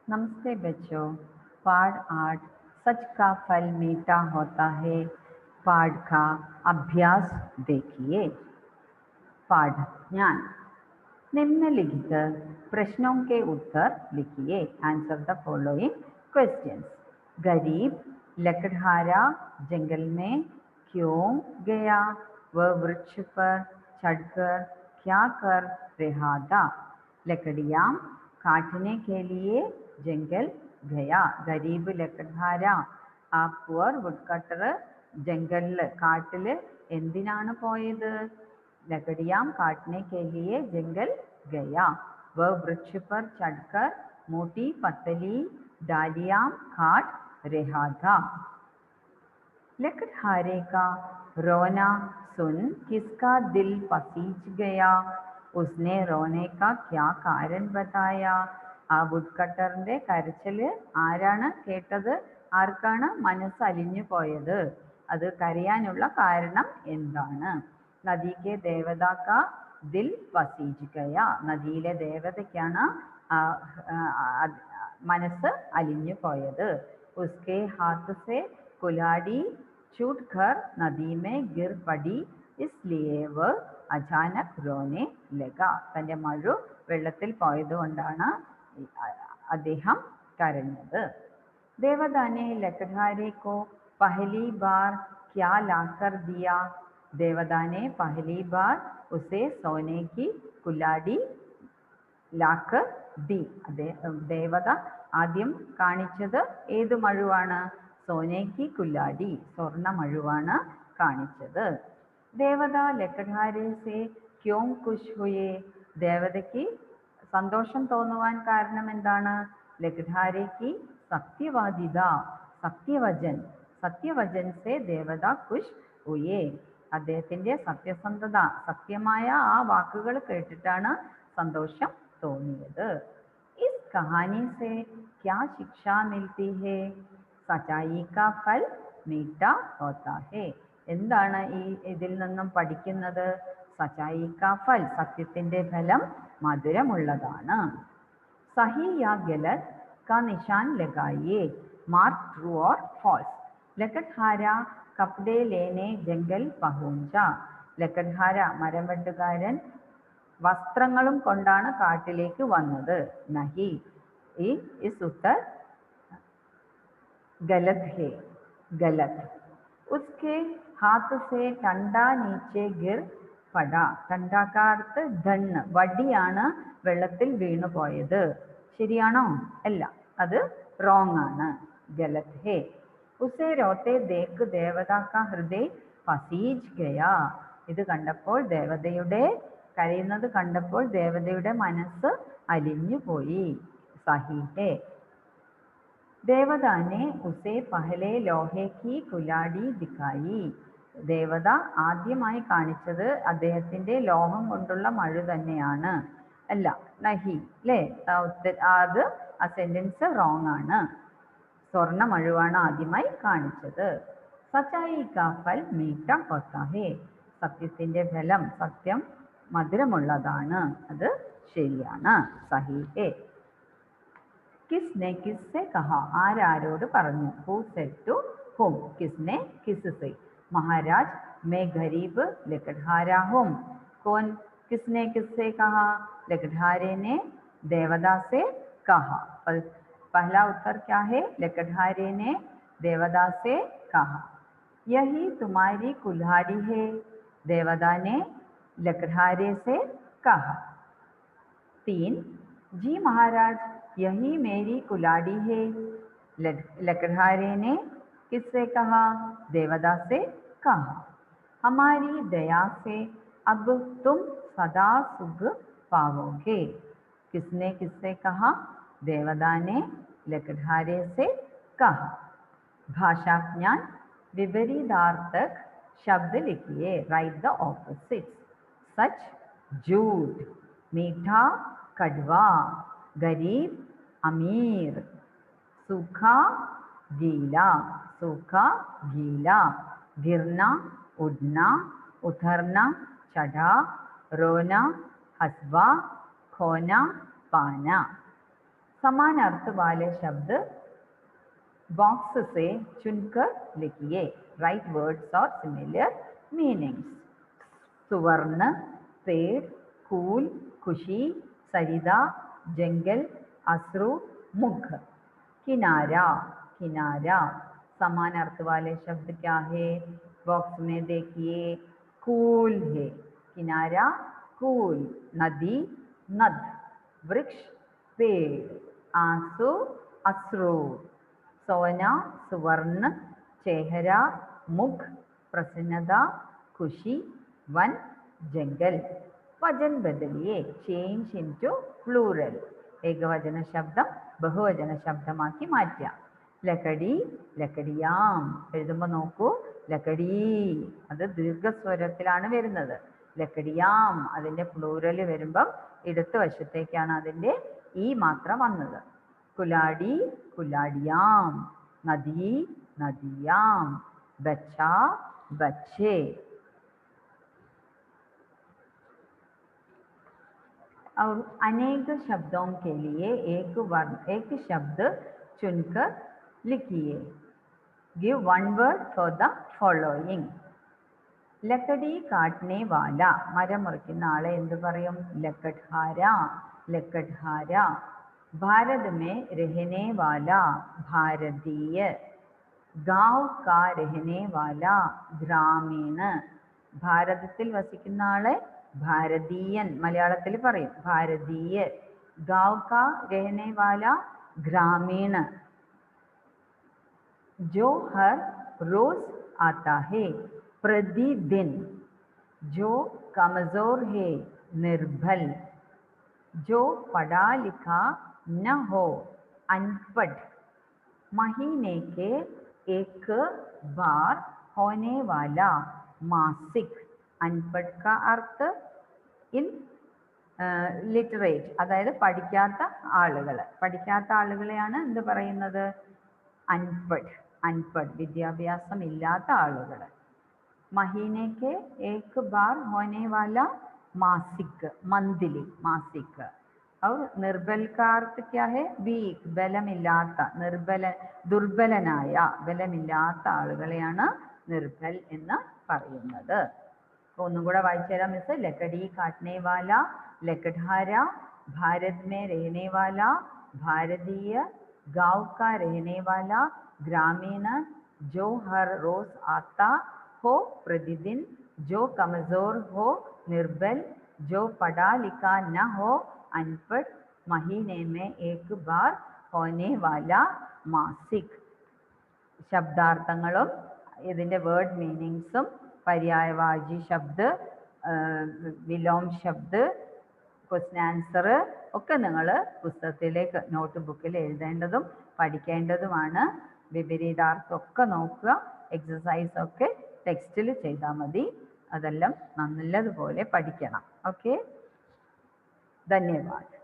नमस्ते बच्चों। पाठ 8 सच का फल मीठा होता है। पाठ का अभ्यास देखिए। पाठ ज्ञान निम्नलिखित प्रश्नों के उत्तर लिखिए। Answer the following questions. गरीब लकड़हारा जंगल में क्यों गया? वह वृक्ष पर चढ़कर क्या कर रहा था? लकड़ियाँ काटने के लिए जंगल गया. ഗരീബ് ലക്കഡ്ഹാര ആ പുവർ വുഡ് കട്ടർ ജംഗലിൽ കാട്ടിൽ എന്തിനാണ് പോയത്? लकड़ियाँ काटने के लिए जंगल गया. वह वृक्ष पर चढ़कर मोटी पतली डालियाँ काट रहा था. लकड़हारे का रोना सुन किसका दिल पसीज गया? उसने रोने का क्या कारण बताया? ആ വുഡ് കട്ടറിന്റെ കരച്ചിൽ ആരാണ് കേട്ടത്? ആർക്കാണ് മനസ്സ് അലിഞ്ഞു പോയത്? അത് കരയാനുള്ള കാരണം എന്താണ്? നദി കെ ദേവതാ കാ ദിൽ പസീജ് ഗയ. നദിയിലെ ദേവതയ്ക്കാണ് മനസ്സ് അലിഞ്ഞു പോയത്. ഉസ്കെ ഹാത്ത് സെ കുലാടി छूट कर नदी में गिर पड़ी इसलिए वह अचानक रोने लगा. തൻ്റെ മഴു വെള്ളത്തിൽ പോയതുകൊണ്ടാണ് അദ്ദേഹം കരഞ്ഞത്. देवता ने लकड़हारे को पहली बार क्या लाकर दिया? देवता ने पहली बार उसे सोने की कुल्हाड़ी लाकर दी. ദേവത ആദ്യം കാണിച്ചത് ഏത് മഴുവാണ്? സോനേക്ക് കുല്ലാടി, സ്വർണ്ണ മഴുവാണ് കാണിച്ചത്. ദേവത ലക്കഡ്ഹാരെ സെ ക്യോं ഖുശ് ഹുയേ? ദേവതയ്ക്ക് സന്തോഷം തോന്നുവാൻ കാരണം എന്താണ്? ലക്കഡ്ഹാരേക്ക് സത്യവാദിത, സത്യവചൻ, സത്യവചൻ സെ ദേവത ഖുശ് ഹുയേ. അദ്ദേഹത്തിൻ്റെ സത്യസന്ധത, സത്യമായ ആ വാക്കുകൾ കേട്ടിട്ടാണ് സന്തോഷം തോന്നിയത്. ഇസ് കഹാനി സെ ക്യാ ശിക്ഷ മിൽത്തി ഹേ? സച്ചായി കാ ഫൽ മീഠ ഹോത്താ ഹേ. എന്താണ് ഇതിൽ നിന്നും പഠിക്കുന്നത്? സച്ചായി കാ ഫൽ, സത്യത്തിൻ്റെ ഫലം മധുരമുള്ളതാണ്. സഹി യാ ഗലത് കാ നിശാൻ ലഗായിയേ. Mark true or false. ലക്കഡ്ഹാര കപ്ഡേ ലേനെ ജംഗൽ പഹൂഞ്ച. ലക്കഡ്ഹാര മരം വെട്ടുകാരൻ വസ്ത്രങ്ങളും കൊണ്ടാണ് കാട്ടിലേക്ക് വന്നത്. നഹി, ഈ ഉത്തർ गलत है, गलत. उसके हाथ से टंडा नीचे गिर पड़ा. टंडा का अर्थ ധണ്ണ്, വടിയാണ് വെള്ളത്തിൽ വീണു പോയത്. ശരിയാണോ? അല്ല, അത് റോങ് ആണ്. ഗലത് ഹേ. ഉസേ രോത്തെ ദേഖ് ദേവതാ കാ ഹൃദയ പസീജ് ഗയാ. ഇത് കണ്ടപ്പോൾ ദേവതയുടെ കരയുന്നത് കണ്ടപ്പോൾ ദേവതയുടെ മനസ്സ് അലിഞ്ഞു പോയി. സഹി ഹേ. देवता ने उसे पहले लोहे की कुल्हाड़ी दिखाई. ദേവത ആദ്യമായി കാണിച്ചത് അദ്ദേഹത്തിൻ്റെ ലോഹം കൊണ്ടുള്ള മഴു തന്നെയാണ്. അല്ല, നഹി അല്ലേ? അത് ആ സെൻറ്റൻസ് റോങ് ആണ്. സ്വർണ്ണ മഴുവാണ് ആദ്യമായി കാണിച്ചത്. സച്ചായി കാ ഫൽ മീഠ ഹോത്താ ഹേ. സത്യത്തിൻ്റെ ഫലം, സത്യം മധുരമുള്ളതാണ്. അത് ശരിയാണ്. സഹി ഹേ. किसने किससे कहा? ആരാരോട് പറഞ്ഞു? Who said to whom. किसने किससे? महाराज मैं गरीब लकड़हारा हूँ. कौन? किसने किससे कहा? लकड़हारे ने देवता से कहा. पहला उत्तर क्या है? लकड़हारे ने देवता से कहा. यही तुम्हारी कुल्हाड़ी है. देवता ने लकड़हारे से कहा. 3 जी महाराज यही मेरी कुल्हाड़ी है. लकड़हारे ने किससे कहा? देवता से कहा. हमारी दया से अब तुम सदा सुख पाओगे. किसने किससे कहा? देवता ने लकड़हारे से कहा. भाषा ज्ञान विपरीतार्थक शब्द लिखिए. Right the opposites. सच, झूठ. मीठा, कड़वा. गरीब, अमीर. सूखा, गीला. सूखा, गीला. गिरना, उड़ना. उतरना, चढ़ा. रोना, हंसवा. खोना, पाना. समान अर्थ वाले शब्द बॉक्स से चुनकर लिखिए. राइट वर्ड्स और सिमिलर मीनिंग्स. सुवर्ण, पेड़, फूल, खुशी, सरिता, जंगल, अश्रु, मुख. किनारा, किनारा. समान अर्थ वाले शब्द क्या है? बॉक्स में देखिए. कूल है, किनारा कूल. नदी, नद. वृक्ष, पेड़. आंसू, अश्रु. सोना, सुवर्ण. चेहरा, मुख. प्रसन्नता, खुशी. वन, जंगल. वचन बदलिए. Change into plural. ഏകവചന ശബ്ദം ബഹുവചന ശബ്ദമാക്കി മാറ്റുക. ലക്കടി, ലക്കടിയാം. എഴുതുമ്പോൾ നോക്കൂ, ലക്കടി അത് ദീർഘസ്വരത്തിലാണ് വരുന്നത്. ലക്കടിയാം അതിൻ്റെ പ്ലൂറൽ വരുമ്പം ഇടത്ത് വശത്തേക്കാണ് അതിൻ്റെ ഈ മാത്ര വന്നത്. കുലാടി, കുലാടിയാം. നദി, നദിയാം. ബച്ച, बच्चे. और अनेक शब्दों के लिए एक शब्द चुनकर लिखिए. Give one word for the following. लकड़ी काटने वाला. मരം മുറിക്കുന്ന ആളെ എന്ത് പറയും? लकड़हार, लकड़हार. भारत में रहने वाला, भारतीय. गांव का रहने वाला, ग्रामीण. ഭാരതത്തിൽ വസിക്കുന്ന ആളെ ഭാരതീയൻ മലയാളത്തിൽ പറയും, ഭാരതീയ. गांव का रहने वाला, ग्रामीण. जो हर रोज आता है, प्रतिदिन. जो कमजोर है, निर्बल. जो पढ़ा लिखा न हो, अनपढ़. महीने के एक बार होने वाला, मासिक. अनपढ़ का अर्थ इन ലിറ്ററേറ്റ്, അതായത് പഠിക്കാത്ത ആളുകളെയാണ് എന്ത് പറയുന്നത്? അൻപഡ്. അൻപഡ് വിദ്യാഭ്യാസം ഇല്ലാത്ത ആളുകൾ. മഹീനയ്ക്ക് ഏക് ബാർ ഹോനെ വാല, മാസിക്. മന്ത്ലി, മാസിക്. और निर्बल का अर्थ क्या है? വീക്ക്, ബലമില്ലാത്ത. ദുർബലനായ, ബലമില്ലാത്ത ആളുകളെയാണ് നിർബൽ എന്ന് പറയുന്നത്. ഒന്നും കൂടെ വായിച്ചു തരാം മിസ്. ലക്കടി കാटने वाला, लकड़हारा. भारत में रहने वाला, भारतीय. गांव का रहने वाला, ग्रामीण. जो हर रोज आता हो, प्रतिदिन. जो कमजोर हो, निर्बल. जो पढ़ा लिखा न हो, अनपढ़. महीने में एक बार होने वाला, मासिक. ശബ്ദാർത്ഥങ്ങളും ഇതിൻ്റെ വേർഡ് മീനിങ്സും പര്യായവാചി ശബ്ദ, വിലോം ശബ്ദ, ക്വസ്റ്റ്യൻ ആൻസർ ഒക്കെ നിങ്ങൾ പുസ്തകത്തിലേക്ക് നോട്ട് ബുക്കിൽ എഴുതേണ്ടതും പഠിക്കേണ്ടതുമാണ്. വിപരീതാർത്ഥമൊക്കെ നോക്കുക. എക്സസൈസൊക്കെ ടെക്സ്റ്റിൽ ചെയ്താൽ മതി. അതെല്ലാം നല്ലതുപോലെ പഠിക്കണം. ഓക്കെ, ധന്യവാദം.